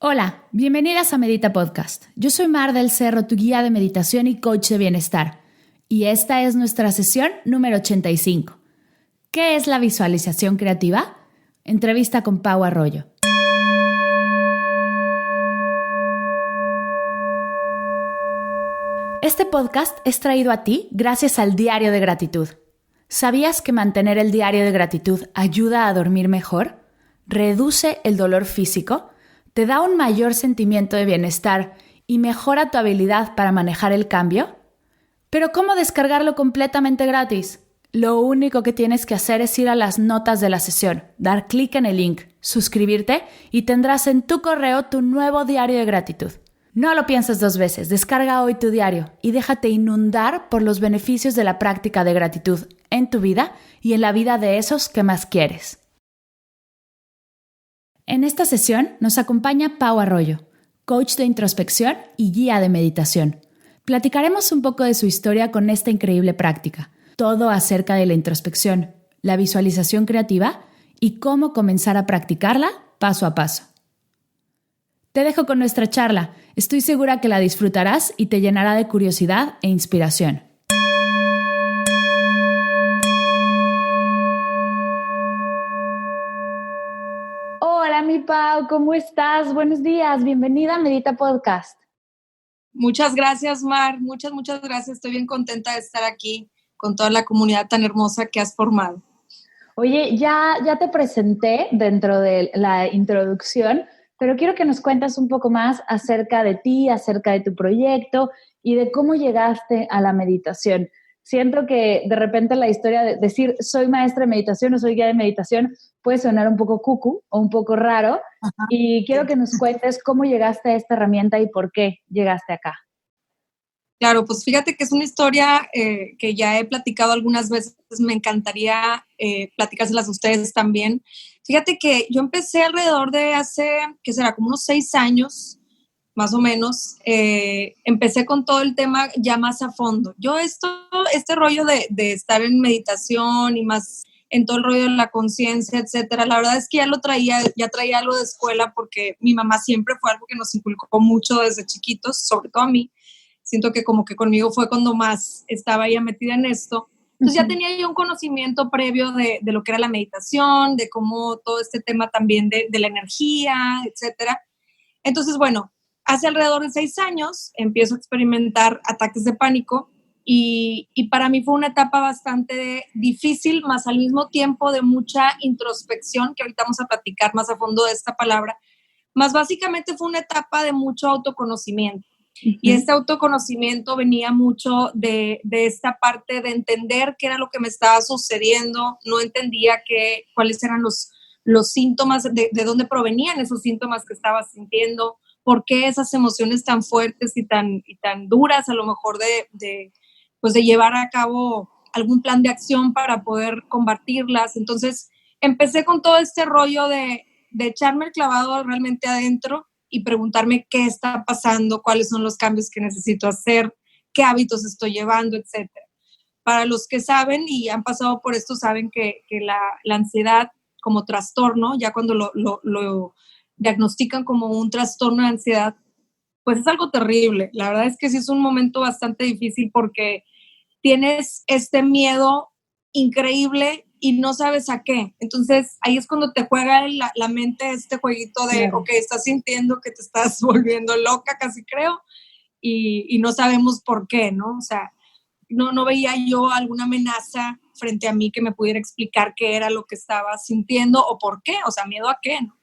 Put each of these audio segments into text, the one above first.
Hola, bienvenidas a Medita Podcast. Yo soy Mar del Cerro, tu guía de meditación y coach de bienestar. Y esta es nuestra sesión número 85. ¿Qué es la visualización creativa? Entrevista con Pau Arroyo. Este podcast es traído a ti gracias al Diario de Gratitud. ¿Sabías que mantener el diario de gratitud ayuda a dormir mejor? Reduce el dolor físico, te da un mayor sentimiento de bienestar y mejora tu habilidad para manejar el cambio? ¿Pero cómo descargarlo completamente gratis? Lo único que tienes que hacer es ir a las notas de la sesión, dar clic en el link, suscribirte y tendrás en tu correo tu nuevo diario de gratitud. No lo pienses dos veces, descarga hoy tu diario y déjate inundar por los beneficios de la práctica de gratitud en tu vida y en la vida de esos que más quieres. En esta sesión nos acompaña Pau Arroyo, coach de introspección y guía de meditación. Platicaremos un poco de su historia con esta increíble práctica, todo acerca de la introspección, la visualización creativa y cómo comenzar a practicarla paso a paso. Te dejo con nuestra charla. Estoy segura que la disfrutarás y te llenará de curiosidad e inspiración. Hola, mi Pau, ¿cómo estás? Buenos días, bienvenida a Medita Podcast. Muchas gracias, Mar. Muchas gracias. Estoy bien contenta de estar aquí con toda la comunidad tan hermosa que has formado. Oye, ya te presenté dentro de la introducción, pero quiero que nos cuentes un poco más acerca de ti, acerca de tu proyecto y de cómo llegaste a la meditación. Siento que de repente la historia de decir soy maestra de meditación o soy guía de meditación puede sonar un poco cucu o un poco raro. Ajá. Y quiero que nos cuentes cómo llegaste a esta herramienta y por qué llegaste acá. Claro, pues fíjate que es una historia que ya he platicado algunas veces. Me encantaría platicárselas a ustedes también. Fíjate que yo empecé alrededor de hace, ¿qué será? Como unos 6 años, más o menos. Empecé con todo el tema ya más a fondo. Este rollo de estar en meditación y más en todo el rollo de la conciencia, etcétera, la verdad es que ya traía algo de escuela, porque mi mamá siempre fue algo que nos inculcó mucho desde chiquitos, sobre todo a mí. Siento que como que conmigo fue cuando más estaba ella metida en esto. Entonces ya tenía yo un conocimiento previo de lo que era la meditación, de cómo todo este tema también de la energía, etcétera. Entonces, bueno, hace alrededor de 6 años empiezo a experimentar ataques de pánico y para mí fue una etapa bastante difícil, más al mismo tiempo de mucha introspección, que ahorita vamos a platicar más a fondo de esta palabra. Más básicamente fue una etapa de mucho autoconocimiento. Y este autoconocimiento venía mucho de esta parte de entender qué era lo que me estaba sucediendo. No entendía cuáles eran los síntomas, de dónde provenían esos síntomas que estaba sintiendo, por qué esas emociones tan fuertes y tan duras, a lo mejor de llevar a cabo algún plan de acción para poder combatirlas. Entonces empecé con todo este rollo de echarme el clavado realmente adentro y preguntarme qué está pasando, cuáles son los cambios que necesito hacer, qué hábitos estoy llevando, etcétera. Para los que saben y han pasado por esto, saben que la ansiedad como trastorno, ya cuando lo diagnostican como un trastorno de ansiedad, pues es algo terrible. La verdad es que sí es un momento bastante difícil, porque tienes este miedo increíble y no sabes a qué. Entonces, ahí es cuando te juega la mente este jueguito de, claro, ok, estás sintiendo que te estás volviendo loca, casi creo, y no sabemos por qué, ¿no? O sea, no veía yo alguna amenaza frente a mí que me pudiera explicar qué era lo que estaba sintiendo o por qué, o sea, miedo a qué, ¿no?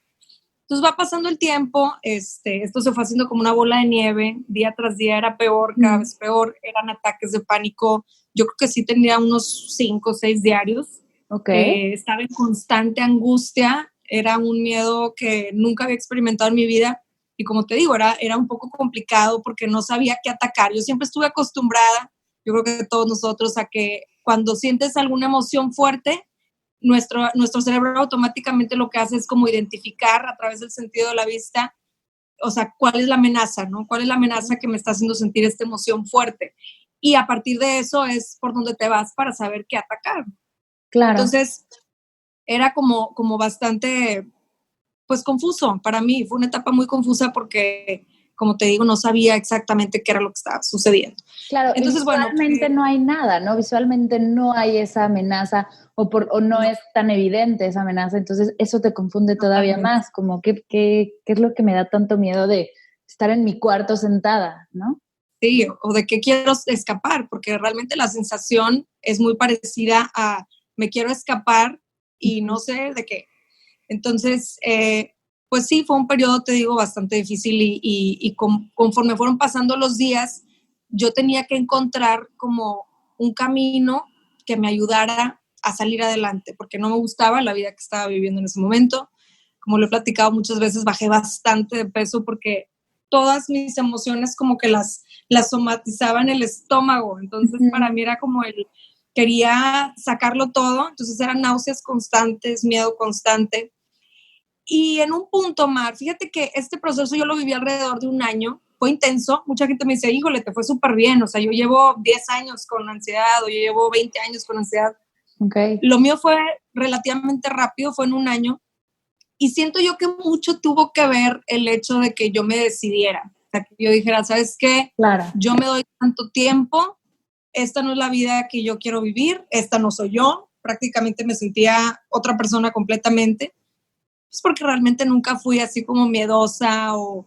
Entonces va pasando el tiempo, esto se fue haciendo como una bola de nieve, día tras día era peor, cada vez peor, eran ataques de pánico. Yo creo que sí tenía unos 5 o 6 diarios. Okay. Estaba en constante angustia, era un miedo que nunca había experimentado en mi vida, y como te digo, era un poco complicado porque no sabía qué atacar. Yo siempre estuve acostumbrada, yo creo que todos nosotros, a que cuando sientes alguna emoción fuerte, nuestro cerebro automáticamente lo que hace es como identificar a través del sentido de la vista, o sea, cuál es la amenaza, ¿no? ¿Cuál es la amenaza que me está haciendo sentir esta emoción fuerte? Y a partir de eso es por donde te vas para saber qué atacar. Claro. Entonces, era como bastante pues confuso para mí, fue una etapa muy confusa porque, como te digo, no sabía exactamente qué era lo que estaba sucediendo. Claro, Entonces, visualmente no hay nada, ¿no? Visualmente no hay esa amenaza o no es tan evidente esa amenaza, entonces eso te confunde todavía más, como ¿qué es lo que me da tanto miedo de estar en mi cuarto sentada, ¿no? Sí, o de qué quiero escapar, porque realmente la sensación es muy parecida a me quiero escapar y no sé de qué. Entonces, pues sí, fue un periodo, te digo, bastante difícil y conforme fueron pasando los días, yo tenía que encontrar como un camino que me ayudara a salir adelante, porque no me gustaba la vida que estaba viviendo en ese momento. Como lo he platicado muchas veces, bajé bastante de peso porque todas mis emociones como que las somatizaba en el estómago. Entonces, para mí era como quería sacarlo todo. Entonces, eran náuseas constantes, miedo constante. Y en un punto, Mar, fíjate que este proceso yo lo viví alrededor de un año, fue intenso, mucha gente me dice, híjole, te fue súper bien, o sea, yo llevo 10 años con ansiedad o yo llevo 20 años con ansiedad. Okay. Lo mío fue relativamente rápido, fue en un año, y siento yo que mucho tuvo que ver el hecho de que yo me decidiera, o sea, que yo dijera, ¿sabes qué? Claro. Yo me doy tanto tiempo, esta no es la vida que yo quiero vivir, esta no soy yo, prácticamente me sentía otra persona completamente. Pues porque realmente nunca fui así como miedosa o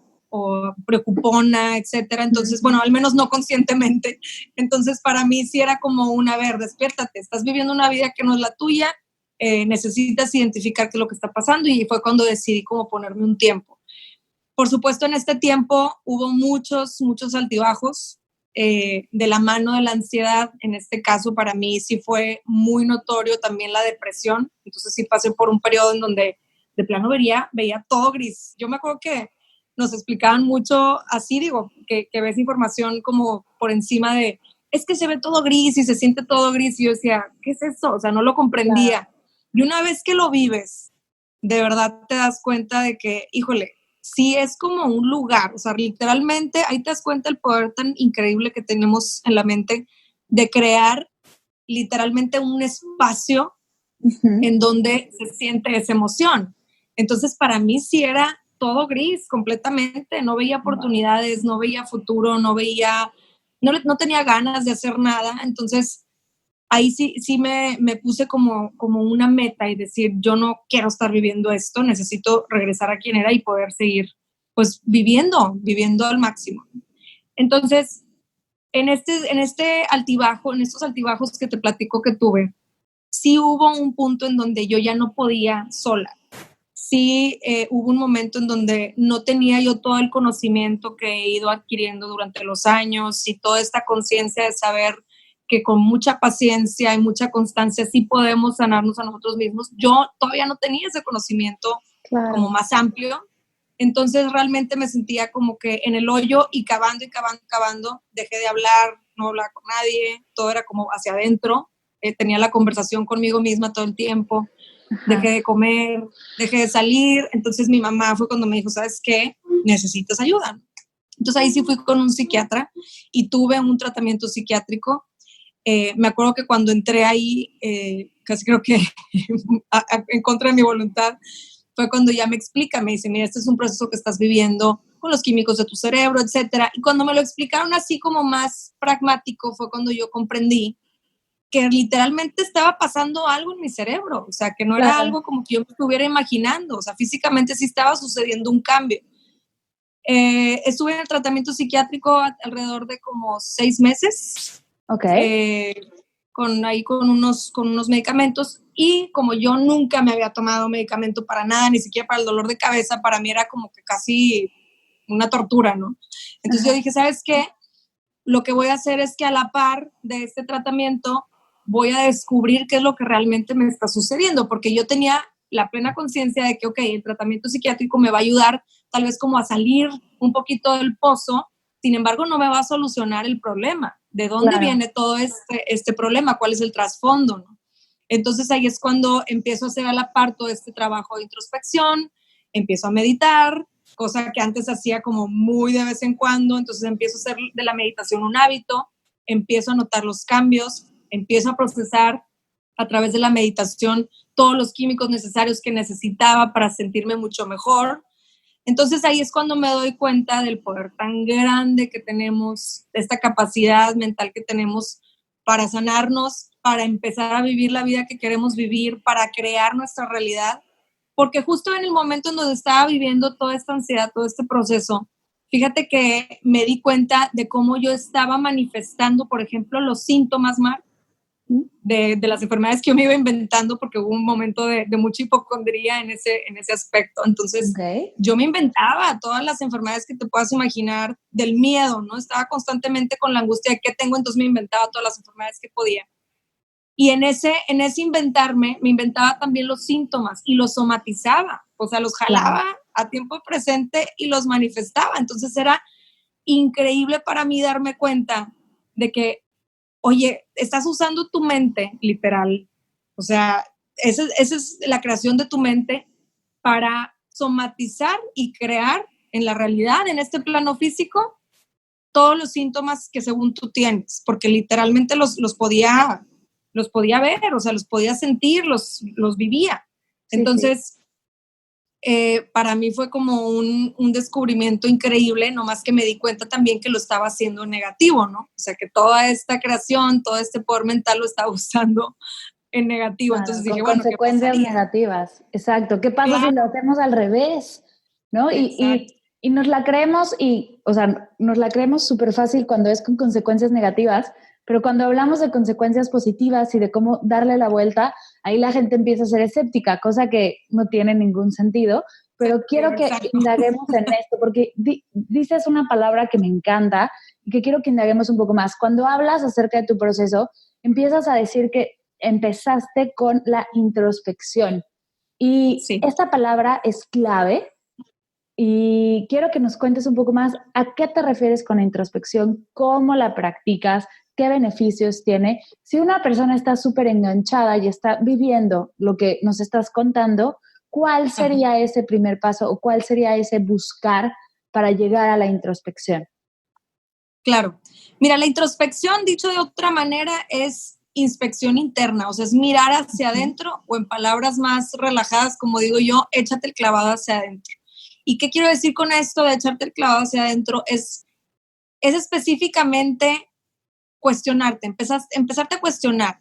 preocupona, etcétera. Entonces, bueno, al menos no conscientemente. Entonces, para mí sí era como a ver, despiértate, estás viviendo una vida que no es la tuya, necesitas identificar qué es lo que está pasando y fue cuando decidí como ponerme un tiempo. Por supuesto, en este tiempo hubo muchos altibajos de la mano de la ansiedad. En este caso, para mí sí fue muy notorio también la depresión. Entonces, sí pasé por un periodo en donde de plano veía todo gris. Yo me acuerdo que nos explicaban mucho así, digo, que ves información como por encima de, es que se ve todo gris y se siente todo gris. Y yo decía, ¿qué es eso? O sea, no lo comprendía. Claro. Y una vez que lo vives, de verdad te das cuenta de que, híjole, sí es como un lugar, o sea, literalmente ahí te das cuenta el poder tan increíble que tenemos en la mente de crear literalmente un espacio en donde se siente esa emoción. Entonces, para mí sí era todo gris completamente, no veía oportunidades, no veía futuro, no tenía ganas de hacer nada. Entonces, ahí sí me puse como una meta y decir, yo no quiero estar viviendo esto, necesito regresar a quien era y poder seguir, pues, viviendo al máximo. Entonces, en este altibajo, en estos altibajos que te platico que tuve, sí hubo un punto en donde yo ya no podía sola. Sí hubo un momento en donde no tenía yo todo el conocimiento que he ido adquiriendo durante los años y toda esta conciencia de saber que con mucha paciencia y mucha constancia sí podemos sanarnos a nosotros mismos. Yo todavía no tenía ese conocimiento como más amplio. Entonces realmente me sentía como que en el hoyo y cavando y cavando, cavando. Dejé de hablar, no hablaba con nadie, todo era como hacia adentro. Tenía la conversación conmigo misma todo el tiempo. Ajá. Dejé de comer, dejé de salir. Entonces mi mamá fue cuando me dijo, ¿sabes qué? Necesitas ayuda. Entonces ahí sí fui con un psiquiatra y tuve un tratamiento psiquiátrico. Me acuerdo que cuando entré ahí, casi creo que en contra de mi voluntad, fue cuando ya me explica, me dice, mira, este es un proceso que estás viviendo con los químicos de tu cerebro, etcétera. Y cuando me lo explicaron así como más pragmático, fue cuando yo comprendí que literalmente estaba pasando algo en mi cerebro, o sea, que no era algo como que yo me estuviera imaginando, o sea, físicamente sí estaba sucediendo un cambio. Estuve en el tratamiento psiquiátrico alrededor de como 6 meses, con unos medicamentos, y como yo nunca me había tomado medicamento para nada, ni siquiera para el dolor de cabeza, para mí era como que casi una tortura, ¿no? Entonces yo dije, ¿sabes qué? Lo que voy a hacer es que a la par de este tratamiento voy a descubrir qué es lo que realmente me está sucediendo, porque yo tenía la plena conciencia de que, ok, el tratamiento psiquiátrico me va a ayudar tal vez como a salir un poquito del pozo, sin embargo no me va a solucionar el problema. ¿De dónde viene todo este problema? ¿Cuál es el trasfondo, no? Entonces ahí es cuando empiezo a hacer a la par todo este trabajo de introspección, empiezo a meditar, cosa que antes hacía como muy de vez en cuando. Entonces empiezo a hacer de la meditación un hábito, empiezo a notar los cambios, empiezo a procesar a través de la meditación todos los químicos necesarios que necesitaba para sentirme mucho mejor. Entonces ahí es cuando me doy cuenta del poder tan grande que tenemos, de esta capacidad mental que tenemos para sanarnos, para empezar a vivir la vida que queremos vivir, para crear nuestra realidad. Porque justo en el momento en donde estaba viviendo toda esta ansiedad, todo este proceso, fíjate que me di cuenta de cómo yo estaba manifestando, por ejemplo, los síntomas, Mar, de las enfermedades que yo me iba inventando, porque hubo un momento de mucha hipocondría en ese aspecto. Entonces, yo me inventaba todas las enfermedades que te puedas imaginar del miedo, ¿no? Estaba constantemente con la angustia de qué tengo, entonces me inventaba todas las enfermedades que podía. Y en ese inventarme, me inventaba también los síntomas y los somatizaba, o sea, los jalaba a tiempo presente y los manifestaba. Entonces era increíble para mí darme cuenta de que, oye, estás usando tu mente, literal. O sea, esa es la creación de tu mente para somatizar y crear en la realidad, en este plano físico, todos los síntomas que según tú tienes, porque literalmente los podía ver, o sea, los podía sentir, los vivía. Entonces, para mí fue como un descubrimiento increíble, nomás que me di cuenta también que lo estaba haciendo negativo, ¿no? O sea, que toda esta creación, todo este poder mental lo estaba usando en negativo. Claro, entonces dije, con bueno, consecuencias negativas. Exacto. ¿Qué pasa si lo hacemos al revés? ¿No? Y nos la creemos o sea, nos la creemos súper fácil cuando es con consecuencias negativas, pero cuando hablamos de consecuencias positivas y de cómo darle la vuelta, ahí la gente empieza a ser escéptica, cosa que no tiene ningún sentido. Pero quiero que indaguemos en esto, porque dices una palabra que me encanta y que quiero que indaguemos un poco más. Cuando hablas acerca de tu proceso, empiezas a decir que empezaste con la introspección. Y esta palabra es clave y quiero que nos cuentes un poco más a qué te refieres con la introspección, cómo la practicas, qué beneficios tiene. Si una persona está súper enganchada y está viviendo lo que nos estás contando, ¿cuál sería ese primer paso o cuál sería ese buscar para llegar a la introspección? Claro. Mira, la introspección, dicho de otra manera, es inspección interna, o sea, es mirar hacia adentro, o en palabras más relajadas, como digo yo, échate el clavado hacia adentro. ¿Y qué quiero decir con esto de echarte el clavado hacia adentro? Es específicamente cuestionarte, empezarte a cuestionar.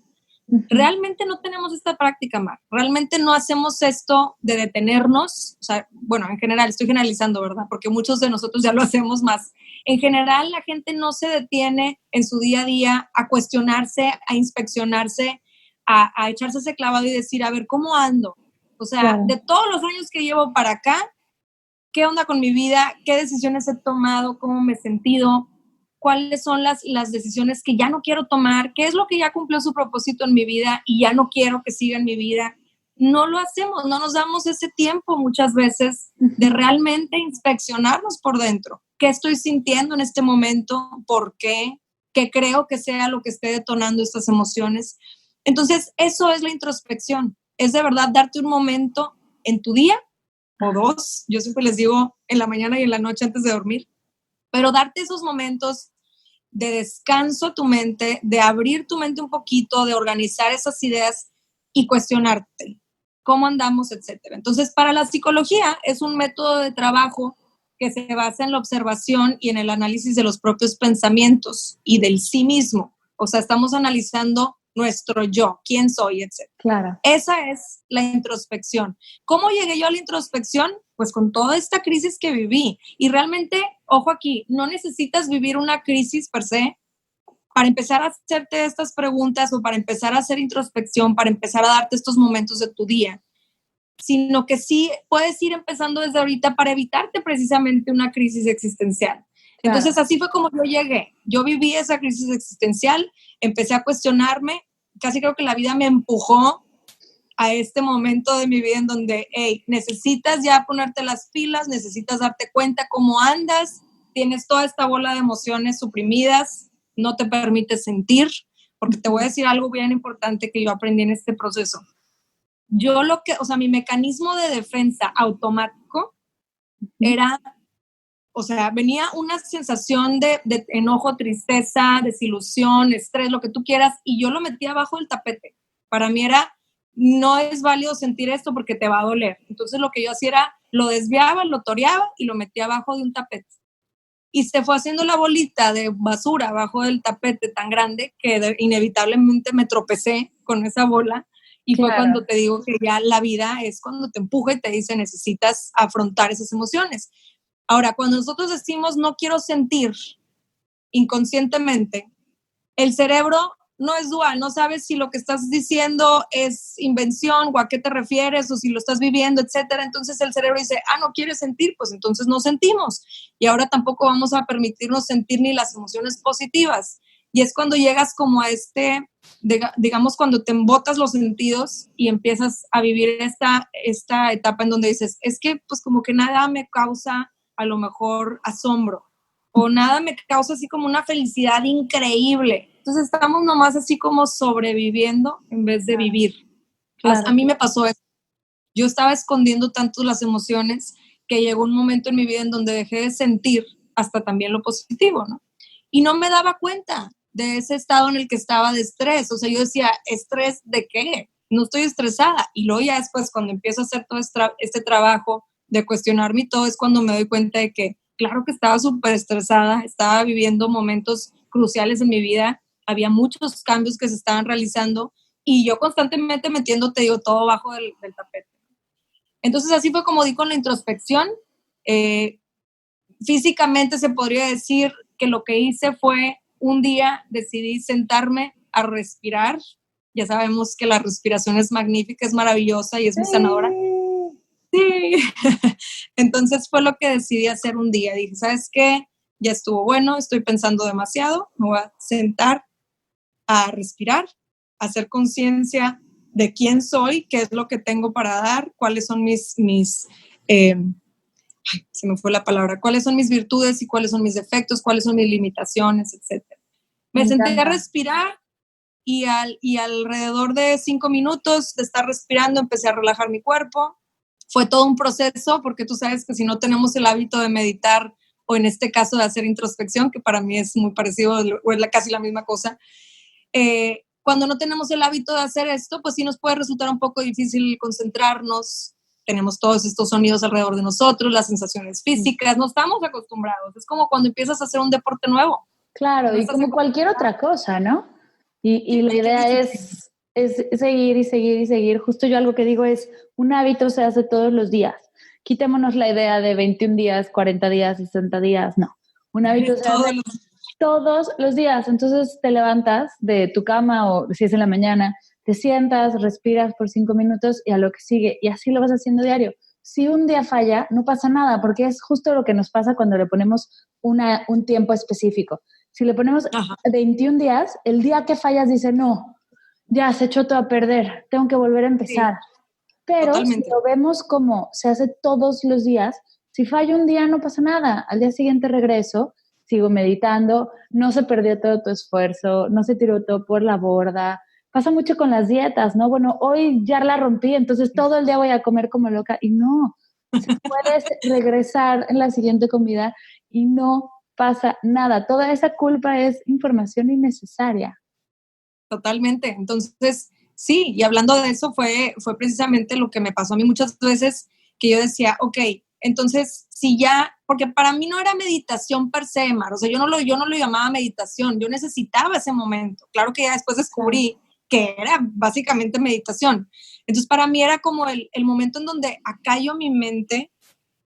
Realmente no tenemos esta práctica, Mar. Realmente no hacemos esto de detenernos. O sea, bueno, en general, estoy generalizando, ¿verdad? Porque muchos de nosotros ya lo hacemos más. En general, la gente no se detiene en su día a día a cuestionarse, a inspeccionarse, a echarse ese clavado y decir, a ver, ¿cómo ando? O sea, de todos los años que llevo para acá, ¿qué onda con mi vida? ¿Qué decisiones he tomado? ¿Cómo me he sentido? ¿Cuáles son las decisiones que ya no quiero tomar? ¿Qué es lo que ya cumplió su propósito en mi vida y ya no quiero que siga en mi vida? No lo hacemos, no nos damos ese tiempo muchas veces de realmente inspeccionarnos por dentro. ¿Qué estoy sintiendo en este momento? ¿Por qué? ¿Qué creo que sea lo que esté detonando estas emociones? Entonces, eso es la introspección. Es de verdad darte un momento en tu día o dos, yo siempre les digo en la mañana y en la noche antes de dormir, pero darte esos momentos de descanso a tu mente, de abrir tu mente un poquito, de organizar esas ideas y cuestionarte cómo andamos, etcétera. Entonces, para la psicología es un método de trabajo que se basa en la observación y en el análisis de los propios pensamientos y del sí mismo. O sea, estamos analizando nuestro yo, quién soy, etc. Claro. Esa es la introspección. ¿Cómo llegué yo a la introspección? Pues con toda esta crisis que viví. Y realmente, ojo aquí, no necesitas vivir una crisis per se para empezar a hacerte estas preguntas o para empezar a hacer introspección, para empezar a darte estos momentos de tu día, sino que sí puedes ir empezando desde ahorita para evitarte precisamente una crisis existencial. Entonces, así fue como yo llegué. Yo viví esa crisis existencial, empecé a cuestionarme, casi creo que la vida me empujó a este momento de mi vida en donde, hey, necesitas ya ponerte las pilas, necesitas darte cuenta cómo andas, tienes toda esta bola de emociones suprimidas, no te permites sentir, porque te voy a decir algo bien importante que yo aprendí en este proceso. Yo mi mecanismo de defensa automático era, o sea, venía una sensación de enojo, tristeza, desilusión, estrés, lo que tú quieras, y yo lo metía abajo del tapete. Para mí era, no es válido sentir esto porque te va a doler. Entonces lo que yo hacía era, lo desviaba, lo toreaba y lo metía abajo de un tapete. Y se fue haciendo la bolita de basura abajo del tapete tan grande que inevitablemente me tropecé con esa bola. Y fue cuando te digo que ya la vida es cuando te empuja y te dice necesitas afrontar esas emociones. Ahora, cuando nosotros decimos no quiero sentir inconscientemente, el cerebro no es dual, no sabes si lo que estás diciendo es invención o a qué te refieres o si lo estás viviendo, etcétera. Entonces el cerebro dice, no quieres sentir, pues entonces no sentimos. Y ahora tampoco vamos a permitirnos sentir ni las emociones positivas. Y es cuando llegas como a digamos, cuando te embotas los sentidos y empiezas a vivir esta etapa en donde dices, es que pues como que nada me causa a lo mejor asombro o nada me causa así como una felicidad increíble. Entonces estamos nomás así como sobreviviendo en vez de vivir. Claro. A mí me pasó eso. Yo estaba escondiendo tanto las emociones que llegó un momento en mi vida en donde dejé de sentir hasta también lo positivo, ¿no? Y no me daba cuenta de ese estado en el que estaba de estrés. O sea, yo decía, ¿estrés de qué? No estoy estresada. Y luego ya después, cuando empiezo a hacer todo este trabajo de cuestionarme y todo, es cuando me doy cuenta de que, claro que estaba súper estresada, estaba viviendo momentos cruciales en mi vida, había muchos cambios que se estaban realizando y yo constantemente metiéndote, digo, todo bajo del tapete. Entonces, así fue como di con la introspección. Físicamente se podría decir que lo que hice fue un día decidí sentarme a respirar. Ya sabemos que la respiración es magnífica, es maravillosa y es muy sanadora. Sí. Entonces fue lo que decidí hacer un día. Dije, ¿sabes qué? Ya estuvo bueno, estoy pensando demasiado, me voy a sentar a respirar, a hacer conciencia de quién soy, qué es lo que tengo para dar, cuáles son se me fue la palabra, cuáles son mis virtudes y cuáles son mis defectos, cuáles son mis limitaciones, etc. Me senté a respirar y alrededor de 5 minutos de estar respirando empecé a relajar mi cuerpo. Fue todo un proceso porque tú sabes que si no tenemos el hábito de meditar o en este caso de hacer introspección, que para mí es muy parecido o es casi la misma cosa, cuando no tenemos el hábito de hacer esto, pues sí nos puede resultar un poco difícil concentrarnos. Tenemos todos estos sonidos alrededor de nosotros, las sensaciones físicas, no estamos acostumbrados. Es como cuando empiezas a hacer un deporte nuevo. Claro, y como cualquier otra cosa, ¿no? Y la idea es seguir y seguir y seguir. Justo yo algo que digo es, un hábito se hace todos los días. Quitémonos la idea de 21 días, 40 días, 60 días, no. Un hábito se hace todos los días. Entonces te levantas de tu cama o si es en la mañana, te sientas, respiras por 5 minutos y a lo que sigue. Y así lo vas haciendo diario. Si un día falla, no pasa nada, porque es justo lo que nos pasa cuando le ponemos un tiempo específico. Si le ponemos 21 días, el día que fallas dice, no, ya se echó todo a perder, tengo que volver a empezar. Sí, pero totalmente. Si lo vemos como se hace todos los días, si fallo un día no pasa nada, al día siguiente regreso, sigo meditando, no se perdió todo tu esfuerzo, no se tiró todo por la borda. Pasa mucho con las dietas, ¿no? Bueno, hoy ya la rompí, entonces todo el día voy a comer como loca. Y no, se puede regresar en la siguiente comida y no pasa nada. Toda esa culpa es información innecesaria. Totalmente. Entonces, sí, y hablando de eso, fue precisamente lo que me pasó a mí muchas veces, que yo decía, ok, entonces, si ya, porque para mí no era meditación per se, Mar, o sea, yo no lo llamaba meditación, yo necesitaba ese momento. Claro que ya después descubrí que era básicamente meditación. Entonces, para mí era como el momento en donde acallo mi mente,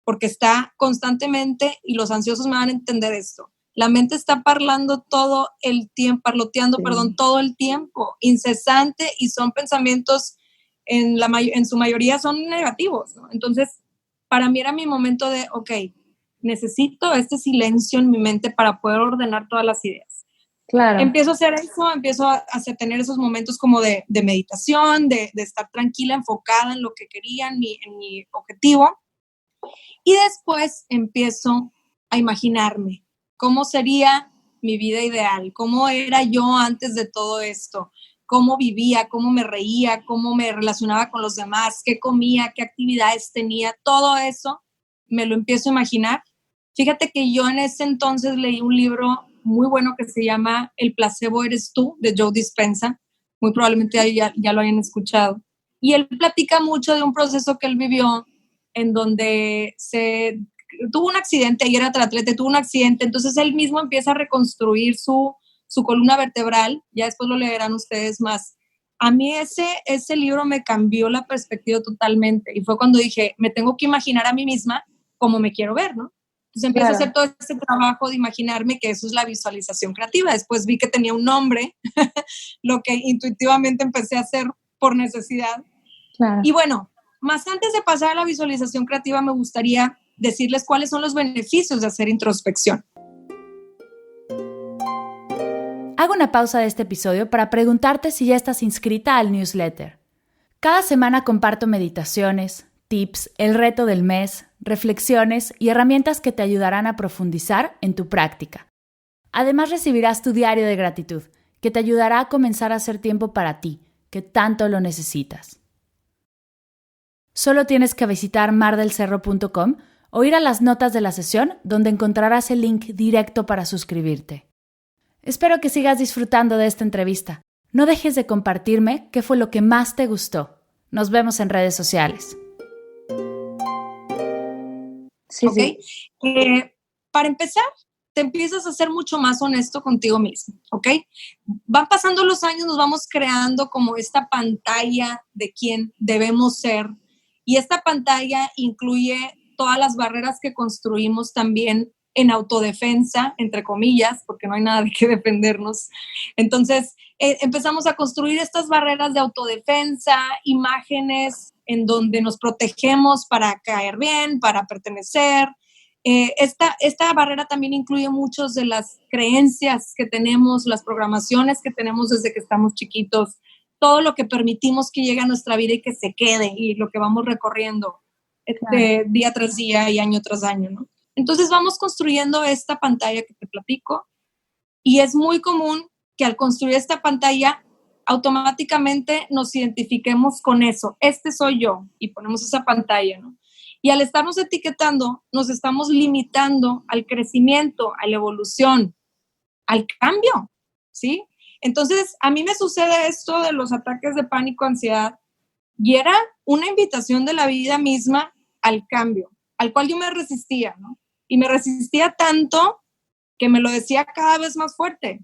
porque está constantemente, y los ansiosos me van a entender esto, la mente está parloteando todo el tiempo, incesante, y son pensamientos, en su mayoría son negativos, ¿no? Entonces, para mí era mi momento de, ok, necesito este silencio en mi mente para poder ordenar todas las ideas. Claro. Empiezo a hacer eso, empiezo a tener esos momentos como de meditación, de estar tranquila, enfocada en lo que quería, en mi objetivo. Y después empiezo a imaginarme cómo sería mi vida ideal, cómo era yo antes de todo esto, cómo vivía, cómo me reía, cómo me relacionaba con los demás, qué comía, qué actividades tenía, todo eso me lo empiezo a imaginar. Fíjate que yo en ese entonces leí un libro muy bueno que se llama El placebo eres tú, de Joe Dispenza. muy probablemente ya lo hayan escuchado. Y él platica mucho de un proceso que él vivió en donde tuvo un accidente, ayer era triatleta, tuvo un accidente, entonces él mismo empieza a reconstruir su columna vertebral, ya después lo leerán ustedes más. A mí ese libro me cambió la perspectiva totalmente y fue cuando dije, me tengo que imaginar a mí misma como me quiero ver, ¿no? Entonces empiezo a hacer todo este trabajo de imaginarme, que eso es la visualización creativa. Después vi que tenía un nombre, lo que intuitivamente empecé a hacer por necesidad. Claro. Y bueno, más antes de pasar a la visualización creativa, me gustaría decirles cuáles son los beneficios de hacer introspección. Hago una pausa de este episodio para preguntarte si ya estás inscrita al newsletter. Cada semana comparto meditaciones, tips, el reto del mes, reflexiones y herramientas que te ayudarán a profundizar en tu práctica. Además recibirás tu diario de gratitud, que te ayudará a comenzar a hacer tiempo para ti, que tanto lo necesitas. Solo tienes que visitar mardelcerro.com o ir a las notas de la sesión, donde encontrarás el link directo para suscribirte. Espero que sigas disfrutando de esta entrevista. No dejes de compartirme qué fue lo que más te gustó. Nos vemos en redes sociales. Sí, ¿okay? Sí. Para empezar, te empiezas a ser mucho más honesto contigo mismo, ¿ok? Van pasando los años, nos vamos creando como esta pantalla de quién debemos ser, y esta pantalla incluye todas las barreras que construimos también en autodefensa, entre comillas, porque no hay nada de qué defendernos. Entonces, empezamos a construir estas barreras de autodefensa, imágenes en donde nos protegemos para caer bien, para pertenecer. Esta barrera también incluye muchas de las creencias que tenemos, las programaciones que tenemos desde que estamos chiquitos, todo lo que permitimos que llegue a nuestra vida y que se quede, y lo que vamos recorriendo día tras día y año tras año, ¿no? Entonces vamos construyendo esta pantalla que te platico, y es muy común que al construir esta pantalla automáticamente nos identifiquemos con eso. Este soy yo, y ponemos esa pantalla, ¿no? Y al estarnos etiquetando, nos estamos limitando al crecimiento, a la evolución, al cambio, ¿sí? Entonces, a mí me sucede esto de los ataques de pánico, ansiedad, y era una invitación de la vida misma al cambio, al cual yo me resistía, ¿no? Y me resistía tanto que me lo decía cada vez más fuerte,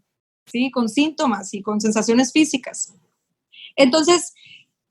¿sí? Con síntomas y con sensaciones físicas. Entonces,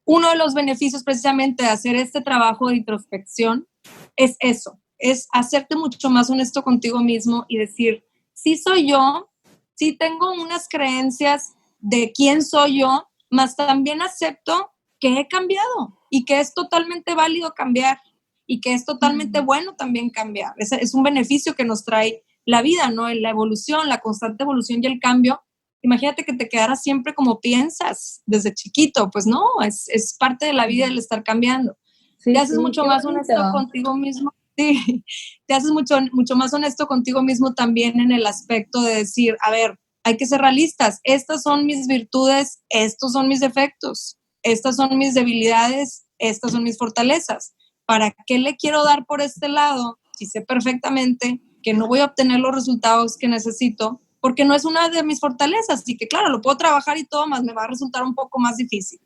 uno de los beneficios precisamente de hacer este trabajo de introspección es eso, es hacerte mucho más honesto contigo mismo y decir, sí soy yo, sí tengo unas creencias de quién soy yo, mas también acepto que he cambiado y que es totalmente válido cambiar y que es totalmente bueno también cambiar. Es un beneficio que nos trae la vida, ¿no? La evolución, la constante evolución y el cambio. Imagínate que te quedaras siempre como piensas desde chiquito. Pues no, es parte de la vida el estar cambiando. Sí, te haces mucho más honesto contigo mismo. Sí, te haces mucho más honesto contigo mismo también en el aspecto de decir, a ver, hay que ser realistas. Estas son mis virtudes, estos son mis defectos, estas son mis debilidades, estas son mis fortalezas. ¿Para qué le quiero dar por este lado si sé perfectamente que no voy a obtener los resultados que necesito? Porque no es una de mis fortalezas, así que claro, lo puedo trabajar y todo, más me va a resultar un poco más difícil.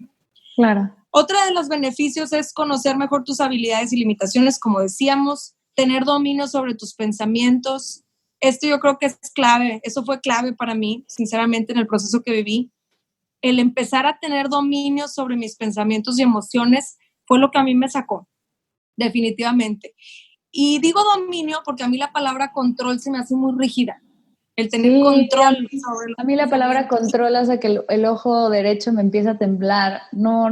Claro. Otra de los beneficios es conocer mejor tus habilidades y limitaciones, como decíamos, tener dominio sobre tus pensamientos. Esto yo creo que es clave, eso fue clave para mí, sinceramente, en el proceso que viví. El empezar a tener dominio sobre mis pensamientos y emociones fue lo que a mí me sacó, definitivamente. Y digo dominio porque a mí la palabra control se me hace muy rígida. El tener control sobre... A mí la palabra control hace que el ojo derecho me empieza a temblar. No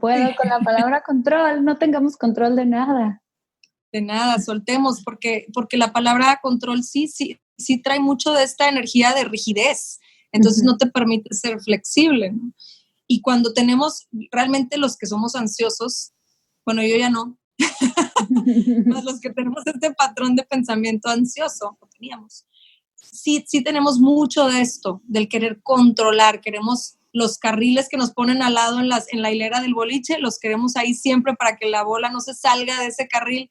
puedo con la palabra control. No tengamos control de nada. De nada, soltemos, porque la palabra control sí trae mucho de esta energía de rigidez. Entonces no te permite ser flexible, ¿no? Y cuando tenemos realmente los que somos ansiosos, bueno, yo ya no, más los que tenemos este patrón de pensamiento ansioso, lo teníamos. Sí tenemos mucho de esto, del querer controlar, queremos los carriles que nos ponen al lado en la hilera del boliche, los queremos ahí siempre para que la bola no se salga de ese carril.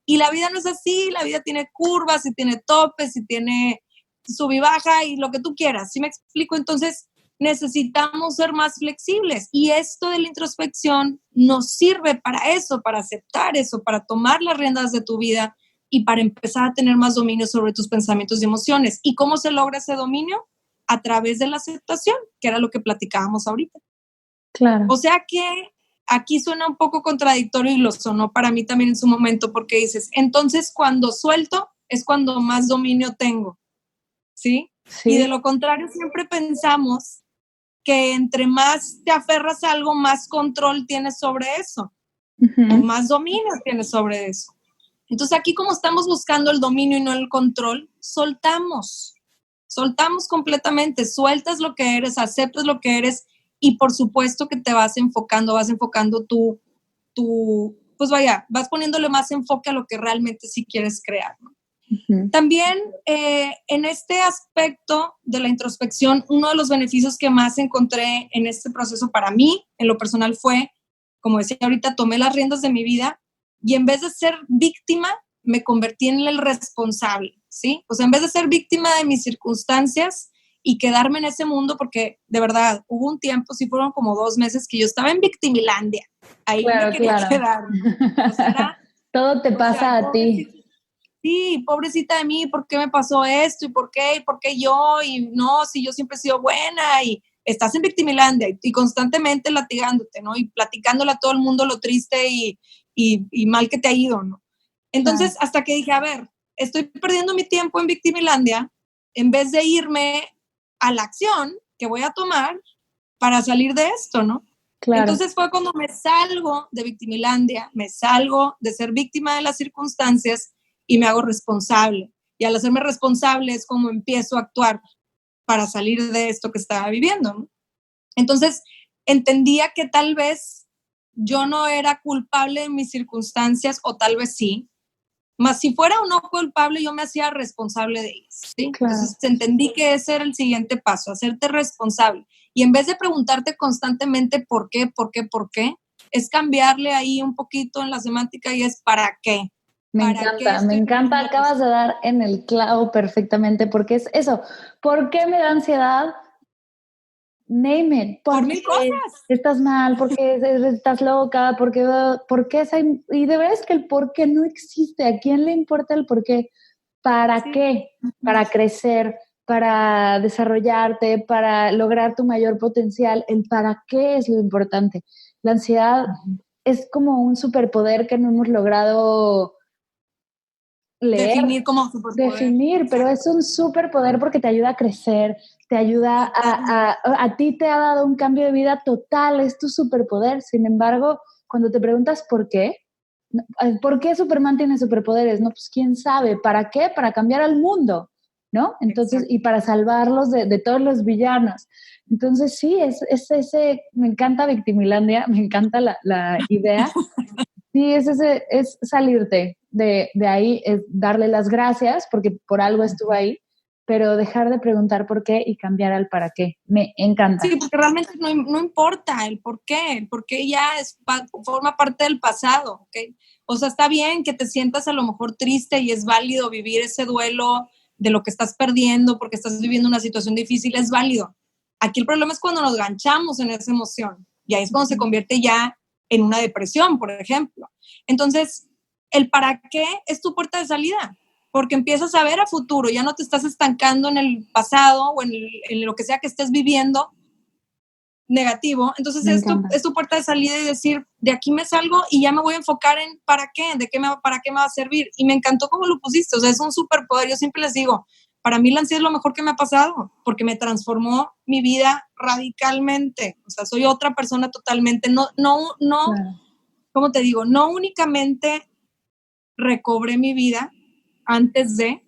Y la vida no es así, la vida tiene curvas, y tiene topes, y tiene sub y baja, y lo que tú quieras, ¿sí me explico? Entonces, necesitamos ser más flexibles. Y esto de la introspección nos sirve para eso, para aceptar eso, para tomar las riendas de tu vida y para empezar a tener más dominio sobre tus pensamientos y emociones. ¿Y cómo se logra ese dominio? A través de la aceptación, que era lo que platicábamos ahorita. Claro. O sea que aquí suena un poco contradictorio y lo sonó para mí también en su momento, porque dices, entonces cuando suelto es cuando más dominio tengo, ¿sí? Y de lo contrario siempre pensamos que entre más te aferras a algo, más control tienes sobre eso, o más dominio tienes sobre eso. Entonces aquí, como estamos buscando el dominio y no el control, soltamos completamente, sueltas lo que eres, aceptas lo que eres y por supuesto que te vas enfocando tu pues vaya, vas poniéndole más enfoque a lo que realmente sí quieres crear, ¿no? También en este aspecto de la introspección, uno de los beneficios que más encontré en este proceso para mí, en lo personal, fue, como decía ahorita, tomé las riendas de mi vida y en vez de ser víctima, me convertí en el responsable, ¿sí? O sea, en vez de ser víctima de mis circunstancias y quedarme en ese mundo, porque de verdad, hubo un tiempo, sí fueron como 2 meses que yo estaba en victimilandia. Ahí me quería quedar. O sea, todo te pasa a ti. Sí, pobrecita de mí, ¿por qué me pasó esto? ¿Y por qué yo? Y no, si yo siempre he sido buena y estás en victimilandia y constantemente latigándote, ¿no? Y platicándole a todo el mundo lo triste y mal que te ha ido, ¿no? Entonces, hasta que dije, a ver, estoy perdiendo mi tiempo en victimilandia en vez de irme a la acción que voy a tomar para salir de esto, ¿no? Claro. Entonces fue cuando me salgo de victimilandia, me salgo de ser víctima de las circunstancias y me hago responsable. Y al hacerme responsable es como empiezo a actuar para salir de esto que estaba viviendo, ¿no? Entonces, entendía que tal vez yo no era culpable de mis circunstancias, o tal vez sí, mas si fuera o no culpable, yo me hacía responsable de ellas, ¿sí? Claro. Entonces, entendí que ese era el siguiente paso, hacerte responsable. Y en vez de preguntarte constantemente por qué, es cambiarle ahí un poquito en la semántica y es ¿para qué? Me encanta, acabas de dar en el clavo perfectamente, porque es eso, ¿por qué me da ansiedad? Name it. Por mil cosas. Estás mal, porque estás loca, porque y de verdad es que el por qué no existe. ¿A quién le importa el por qué? ¿Para qué? Para crecer, para desarrollarte, para lograr tu mayor potencial. El para qué es lo importante. La ansiedad es como un superpoder que no hemos logrado definir, pero es un superpoder porque te ayuda a crecer, te ayuda a ti te ha dado un cambio de vida total, es tu superpoder. Sin embargo, cuando te preguntas ¿por qué Superman tiene superpoderes? No, pues quién sabe, ¿para qué? Para cambiar al mundo, ¿no? Entonces, y para salvarlos de todos los villanos. Entonces, sí, es ese, me encanta Victimilandia, me encanta la idea. Sí, es salirte de ahí, es darle las gracias porque por algo estuvo ahí, pero dejar de preguntar por qué y cambiar al para qué. Me encanta. Sí, porque realmente no importa el por qué ya forma parte del pasado, ¿ok? O sea, está bien que te sientas a lo mejor triste y es válido vivir ese duelo de lo que estás perdiendo porque estás viviendo una situación difícil, es válido. Aquí el problema es cuando nos ganchamos en esa emoción y ahí es cuando se convierte ya en una depresión, por ejemplo. Entonces, el para qué es tu puerta de salida, porque empiezas a ver a futuro, ya no te estás estancando en el pasado o en lo que sea que estés viviendo negativo. Entonces, es tu puerta de salida y decir, de aquí me salgo y ya me voy a enfocar en para qué, para qué me va a servir. Y me encantó cómo lo pusiste, o sea, es un superpoder. Yo siempre les digo, para mí la ansiedad es lo mejor que me ha pasado, porque me transformó mi vida radicalmente. O sea, soy otra persona totalmente. No, claro. ¿Cómo te digo? No únicamente recobré mi vida antes de,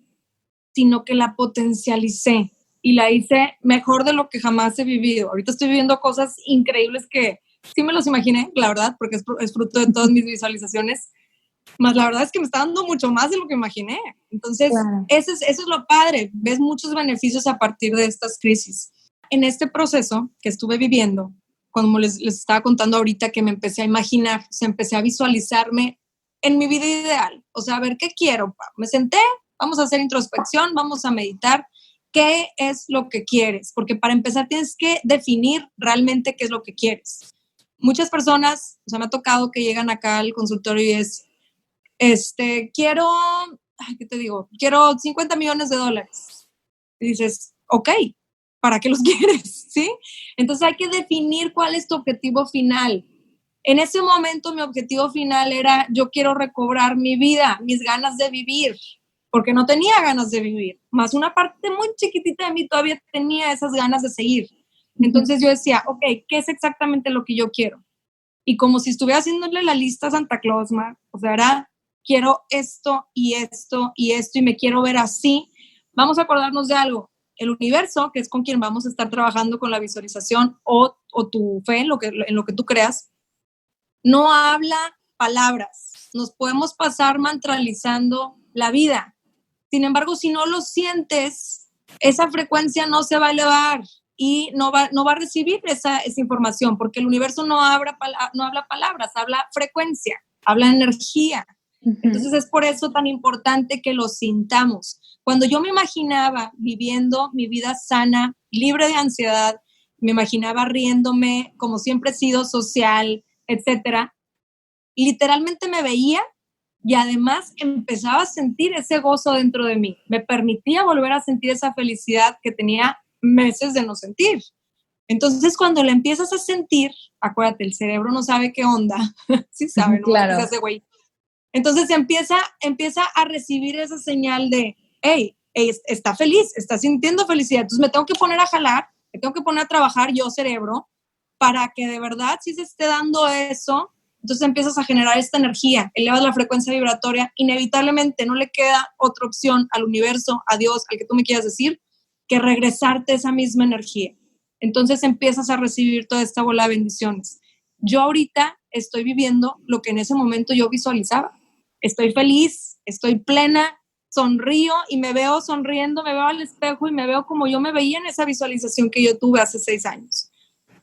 sino que la potencialicé y la hice mejor de lo que jamás he vivido. Ahorita estoy viviendo cosas increíbles que sí me los imaginé, la verdad, porque es fruto de todas mis visualizaciones. Más la verdad es que me está dando mucho más de lo que imaginé. Entonces, claro. Eso es lo padre. Ves muchos beneficios a partir de estas crisis. En este proceso que estuve viviendo, como les estaba contando ahorita, que me empecé a imaginar, empecé a visualizarme en mi vida ideal. O sea, a ver, ¿qué quiero? Me senté, vamos a hacer introspección, vamos a meditar. ¿qué es lo que quieres? Porque para empezar tienes que definir realmente qué es lo que quieres. Muchas personas, o sea, me ha tocado que llegan acá al consultorio y es, quiero, ¿qué te digo? Quiero $50 millones. Y dices, ok, ¿para qué los quieres? ¿Sí? Entonces hay que definir cuál es tu objetivo final. En ese momento mi objetivo final era, yo quiero recobrar mi vida, mis ganas de vivir, porque no tenía ganas de vivir, más una parte muy chiquitita de mí todavía tenía esas ganas de seguir. Entonces yo decía, ok, ¿qué es exactamente lo que yo quiero? Y como si estuviera haciéndole la lista a Santa Claus, o sea, era, quiero esto y esto y esto y me quiero ver así. Vamos a acordarnos de algo. El universo, que es con quien vamos a estar trabajando con la visualización o tu fe en lo que tú creas, no habla palabras. Nos podemos pasar mantralizando la vida. Sin embargo, si no lo sientes, esa frecuencia no se va a elevar y no va a recibir esa información, porque el universo no habla palabras, habla frecuencia, habla energía. Entonces es por eso tan importante que lo sintamos. Cuando yo me imaginaba viviendo mi vida sana, libre de ansiedad, me imaginaba riéndome, como siempre he sido social, etcétera, literalmente me veía y además empezaba a sentir ese gozo dentro de mí. Me permitía volver a sentir esa felicidad que tenía meses de no sentir. Entonces, cuando la empiezas a sentir, acuérdate, el cerebro no sabe qué onda. Sí sabe, ¿no? Claro. Se hace güey. Entonces empieza a recibir esa señal de, hey, está feliz, está sintiendo felicidad. Entonces me tengo que poner a jalar, me tengo que poner a trabajar yo, cerebro, para que de verdad sí se esté dando eso. Entonces empiezas a generar esta energía, elevas la frecuencia vibratoria, inevitablemente no le queda otra opción al universo, a Dios, al que tú me quieras decir, que regresarte esa misma energía. Entonces empiezas a recibir toda esta bola de bendiciones. Yo ahorita estoy viviendo lo que en ese momento yo visualizaba. Estoy feliz, estoy plena, sonrío y me veo sonriendo, me veo al espejo y me veo como yo me veía en esa visualización que yo tuve hace 6 años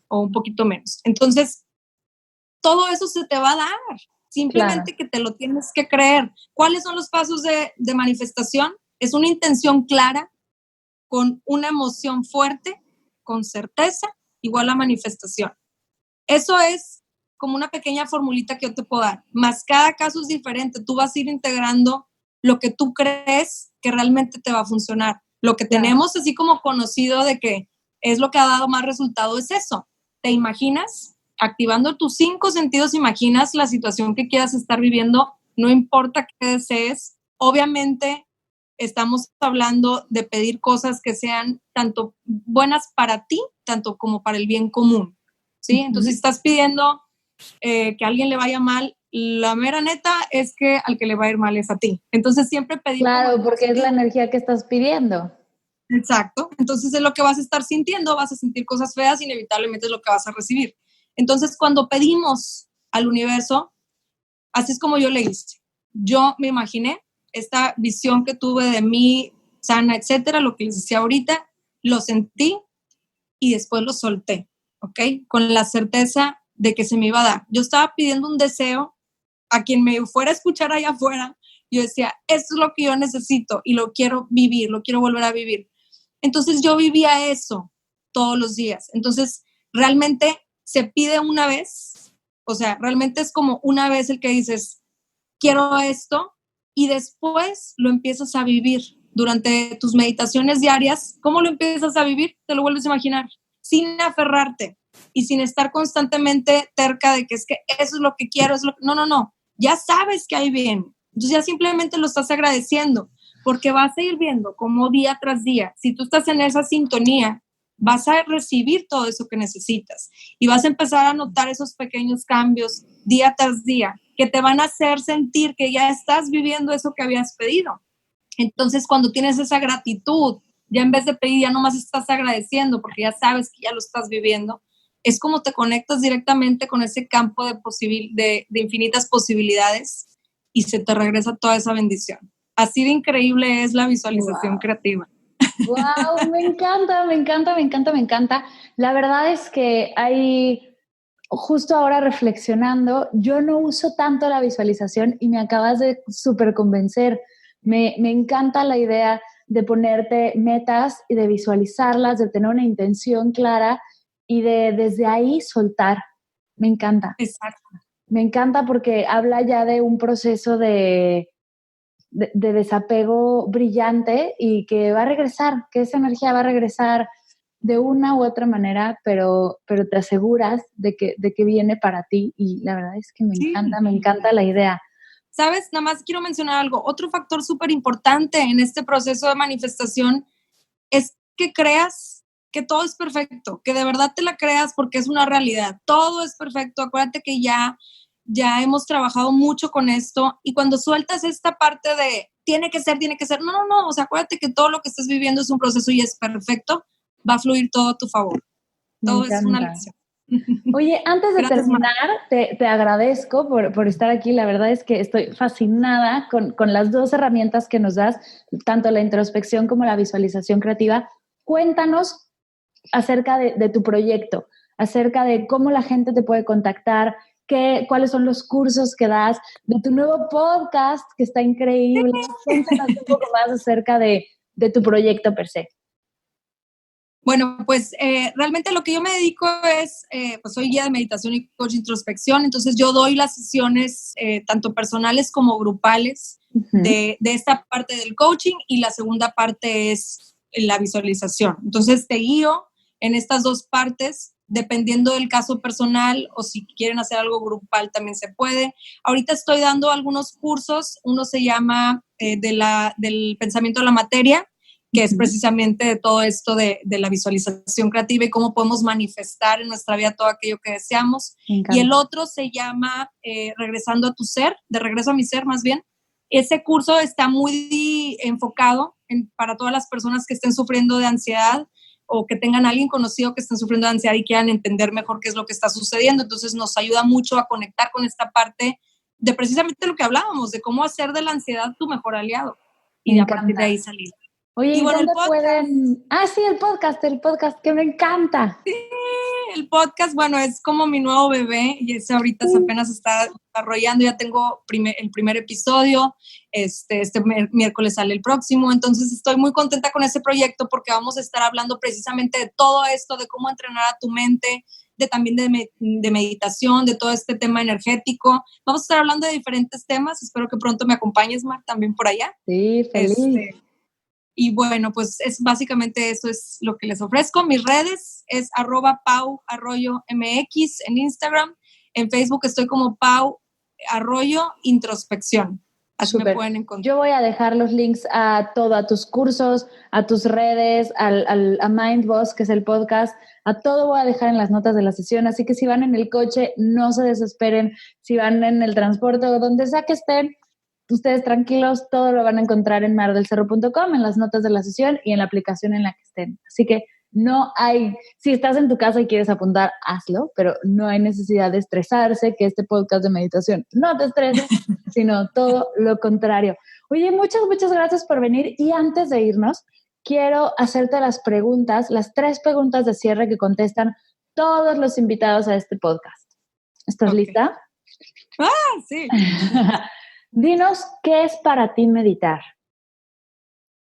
o un poquito menos. Entonces, todo eso se te va a dar, simplemente que te lo tienes que creer. ¿Cuáles son los pasos de manifestación? Es una intención clara, con una emoción fuerte, con certeza, igual a manifestación. Eso es como una pequeña formulita que yo te puedo dar, más cada caso es diferente, tú vas a ir integrando lo que tú crees que realmente te va a funcionar. Lo que tenemos así como conocido de que es lo que ha dado más resultado es eso. ¿Te imaginas? Activando tus 5 sentidos, imaginas la situación que quieras estar viviendo, no importa qué desees. Obviamente estamos hablando de pedir cosas que sean tanto buenas para ti, tanto como para el bien común, ¿sí? Entonces, si estás pidiendo que a alguien le vaya mal, la mera neta es que al que le va a ir mal es a ti. Entonces, siempre pedir... Claro, porque es la energía que estás pidiendo. Exacto. Entonces, es lo que vas a estar sintiendo, vas a sentir cosas feas, inevitablemente es lo que vas a recibir. Entonces, cuando pedimos al universo, así es como yo le hice. Yo me imaginé esta visión que tuve de mí sana, etcétera, lo que les decía ahorita, lo sentí y después lo solté, ¿ok? Con la certeza de que se me iba a dar. Yo estaba pidiendo un deseo a quien me fuera a escuchar allá afuera. Yo decía, esto es lo que yo necesito y lo quiero vivir, lo quiero volver a vivir. Entonces yo vivía eso todos los días. Entonces realmente se pide una vez, o sea, realmente es como una vez el que dices, quiero esto, y después lo empiezas a vivir durante tus meditaciones diarias. ¿Cómo lo empiezas a vivir? Te lo vuelves a imaginar, sin aferrarte y sin estar constantemente terca de que es que eso es lo que quiero. No. Ya sabes que hay bien. Entonces ya simplemente lo estás agradeciendo, porque vas a ir viendo cómo día tras día, si tú estás en esa sintonía, vas a recibir todo eso que necesitas y vas a empezar a notar esos pequeños cambios día tras día que te van a hacer sentir que ya estás viviendo eso que habías pedido. Entonces, cuando tienes esa gratitud, ya en vez de pedir, ya nomás estás agradeciendo porque ya sabes que ya lo estás viviendo, es como te conectas directamente con ese campo de infinitas posibilidades y se te regresa toda esa bendición. Así de increíble es la visualización creativa. ¡Wow! Me encanta. La verdad es que justo ahora reflexionando, yo no uso tanto la visualización y me acabas de súper convencer. Me encanta la idea de ponerte metas y de visualizarlas, de tener una intención clara y de desde ahí soltar. Me encanta. Exacto. Me encanta porque habla ya de un proceso de desapego brillante y que va a regresar, que esa energía va a regresar de una u otra manera, pero te aseguras de que viene para ti y la verdad es que me encanta la idea. ¿Sabes? Nada más quiero mencionar algo. Otro factor súper importante en este proceso de manifestación es que creas que todo es perfecto, que de verdad te la creas porque es una realidad. Todo es perfecto. Acuérdate que ya hemos trabajado mucho con esto y cuando sueltas esta parte de tiene que ser, no, o sea, acuérdate que todo lo que estés viviendo es un proceso y es perfecto, va a fluir todo a tu favor. Todo es una lección. Oye, antes de terminar, te agradezco por estar aquí. La verdad es que estoy fascinada con las dos herramientas que nos das, tanto la introspección como la visualización creativa. Cuéntanos acerca de tu proyecto, acerca de cómo la gente te puede contactar, cuáles son los cursos que das, de tu nuevo podcast que está increíble. Cuéntanos un poco más acerca de tu proyecto per se. Bueno, pues realmente lo que yo me dedico es, pues soy guía de meditación y coach de introspección, entonces yo doy las sesiones tanto personales como grupales de esta parte del coaching y la segunda parte es la visualización. Entonces te guío en estas dos partes, dependiendo del caso personal o si quieren hacer algo grupal también se puede. Ahorita estoy dando algunos cursos, uno se llama del pensamiento de la materia, que es precisamente de todo esto de la visualización creativa y cómo podemos manifestar en nuestra vida todo aquello que deseamos. Y el otro se llama Regresando a tu ser, de regreso a mi ser más bien. Ese curso está muy enfocado para todas las personas que estén sufriendo de ansiedad o que tengan a alguien conocido que estén sufriendo de ansiedad y quieran entender mejor qué es lo que está sucediendo. Entonces nos ayuda mucho a conectar con esta parte de precisamente lo que hablábamos, de cómo hacer de la ansiedad tu mejor aliado y a partir de ahí salir. Oye, ¿y bueno, dónde pueden...? Ah, sí, el podcast que me encanta. Sí, el podcast, bueno, es como mi nuevo bebé y ese ahorita apenas está desarrollando, ya tengo el primer episodio, este miércoles sale el próximo, entonces estoy muy contenta con ese proyecto porque vamos a estar hablando precisamente de todo esto, de cómo entrenar a tu mente, también de meditación, de todo este tema energético. Vamos a estar hablando de diferentes temas, espero que pronto me acompañes, Mar, también por allá. Sí, feliz. Y bueno, pues es básicamente eso es lo que les ofrezco. Mis redes es @pauarroyomx en Instagram. En Facebook estoy como Pau Arroyo Introspección. Así me pueden encontrar. Yo voy a dejar los links a tus cursos, a tus redes, a Mindboss, que es el podcast. A todo voy a dejar en las notas de la sesión. Así que si van en el coche, no se desesperen. Si van en el transporte o donde sea que estén, ustedes tranquilos, todo lo van a encontrar en mardelcerro.com, en las notas de la sesión y en la aplicación en la que estén. Así que no hay, si estás en tu casa y quieres apuntar, hazlo, pero no hay necesidad de estresarse, que este podcast de meditación no te estrese, sino todo lo contrario. Oye, muchas gracias por venir y antes de irnos, quiero hacerte las 3 preguntas de cierre que contestan todos los invitados a este podcast. ¿Estás lista? Sí. Dinos, ¿qué es para ti meditar?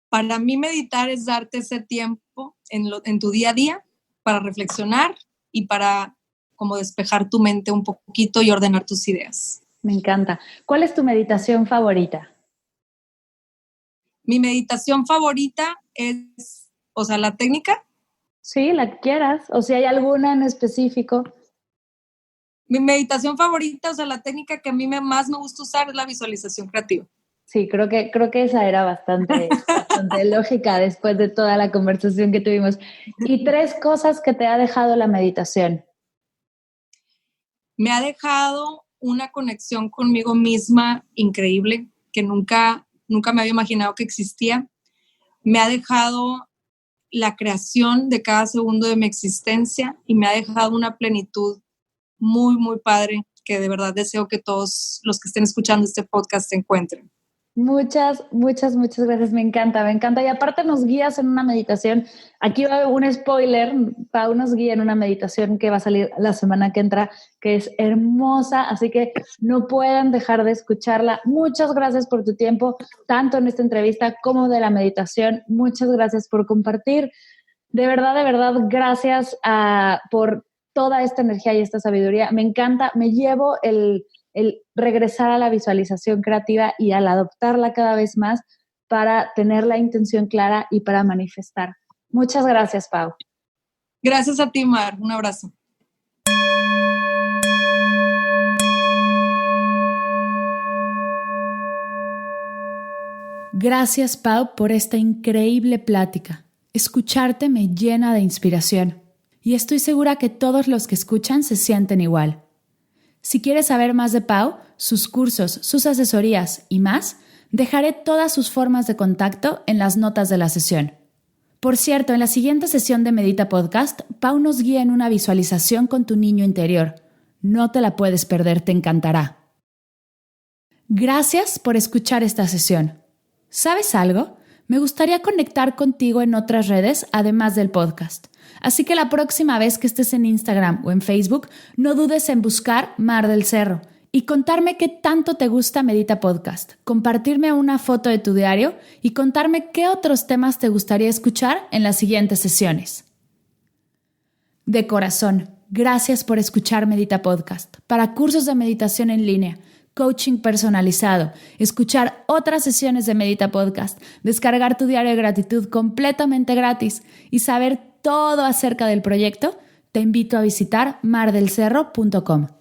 Para mí meditar es darte ese tiempo en tu día a día para reflexionar y para como despejar tu mente un poquito y ordenar tus ideas. Me encanta. ¿Cuál es tu meditación favorita? Mi meditación favorita es, o sea, la técnica. Sí, la que quieras. O si hay alguna en específico. Mi meditación favorita, o sea, la técnica que a mí más me gusta usar es la visualización creativa. Sí, creo que esa era bastante lógica después de toda la conversación que tuvimos. ¿Y 3 cosas que te ha dejado la meditación? Me ha dejado una conexión conmigo misma increíble, que nunca me había imaginado que existía. Me ha dejado la creación de cada segundo de mi existencia y me ha dejado una plenitud muy, muy padre que de verdad deseo que todos los que estén escuchando este podcast se encuentren. Muchas, muchas, muchas gracias. Me encanta, me encanta. Y aparte nos guías en una meditación. Aquí va un spoiler. Pau nos guía en una meditación que va a salir la semana que entra, que es hermosa. Así que no pueden dejar de escucharla. Muchas gracias por tu tiempo, tanto en esta entrevista como de la meditación. Muchas gracias por compartir. De verdad, gracias por toda esta energía y esta sabiduría. Me encanta. Me llevo el regresar a la visualización creativa y al adoptarla cada vez más para tener la intención clara y para manifestar. Muchas gracias, Pau. Gracias a ti, Mar. Un abrazo. Gracias, Pau, por esta increíble plática. Escucharte me llena de inspiración y estoy segura que todos los que escuchan se sienten igual. Si quieres saber más de Pau, sus cursos, sus asesorías y más, dejaré todas sus formas de contacto en las notas de la sesión. Por cierto, en la siguiente sesión de Medita Podcast, Pau nos guía en una visualización con tu niño interior. No te la puedes perder, te encantará. Gracias por escuchar esta sesión. ¿Sabes algo? Me gustaría conectar contigo en otras redes además del podcast. Así que la próxima vez que estés en Instagram o en Facebook, no dudes en buscar Mar del Cerro y contarme qué tanto te gusta Medita Podcast, compartirme una foto de tu diario y contarme qué otros temas te gustaría escuchar en las siguientes sesiones. De corazón, gracias por escuchar Medita Podcast. Para cursos de meditación en línea, coaching personalizado, escuchar otras sesiones de Medita Podcast, descargar tu diario de gratitud completamente gratis y saber todo acerca del proyecto, te invito a visitar mardelcerro.com.